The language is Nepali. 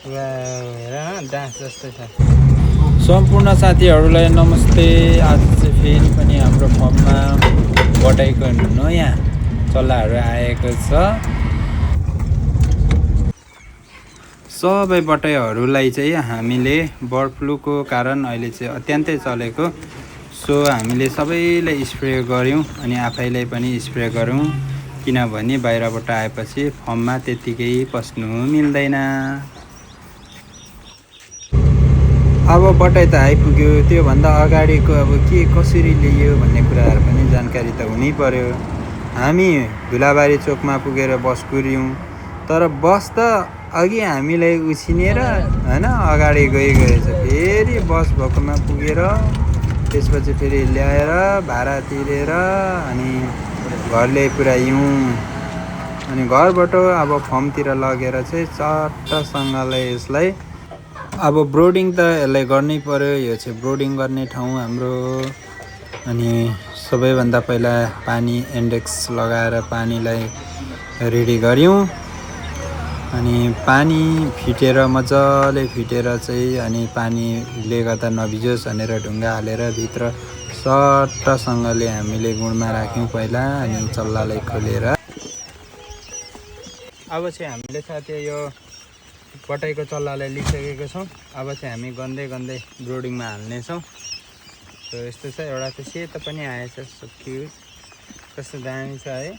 हेर न डान्स जस्तै छ। सम्पूर्ण साथीहरूलाई नमस्ते। आज चाहिँ फेरि पनि हाम्रो फर्ममा बटाईको नयाँ चल्लाहरू आएको छ। सबै बटाईहरूलाई चाहिँ हामीले बर्ड फ्लूको कारण अहिले चाहिँ अत्यन्तै चलेको, सो हामीले सबैले स्प्रे गऱ्यौँ अनि आफैलाई पनि स्प्रे गऱ्यौँ, किनभने बाहिरबाट आएपछि फर्ममा त्यत्तिकै पस्नु मिल्दैन। अब बटाई त आइपुग्यो, त्योभन्दा अगाडिको अब के कसरी ल्यायो भन्ने कुराहरू पनि जानकारी त हुनै पर्यो। हामी धुलाबारी चोकमा पुगेर बस कुर्यौँ, तर बस त अघि हामीलाई उछिनेर होइन अगाडि गइरहेछ। फेरि बस भएकोमा पुगेर त्यसपछि फेरि ल्याएर भाडा तिरेर अनि घर ल्याइपुर्यायौँ। अनि घरबाट अब फर्मतिर लगेर चाहिँ चट्टसँगले यसलाई अब ब्रोडिङ त यसलाई गर्नै पर्यो। यो चाहिँ ब्रोडिङ गर्ने ठाउँ हाम्रो। अनि सबैभन्दा पहिला पानी इन्डेक्स लगाएर पानीलाई रेडी गऱ्यौँ। अनि पानी फिटेर मजाले फिटेर चाहिँ अनि पानीले गर्दा नभिजोस् भनेर ढुङ्गा हालेर भित्र सट्टसँगले हामीले गुणमा राख्यौँ पहिला, अनि चल्लालाई खोलेर अब चाहिँ हामीले साथै यो बटाईको चल्लालाई लिइसकेको छौँ। अब चाहिँ हामी गन्दै गन्दै ब्रोडिङमा हाल्नेछौँ। सो यस्तो छ। एउटा त सेतो पनि आएछ, सो क्युट, कस्तो दामी छ है।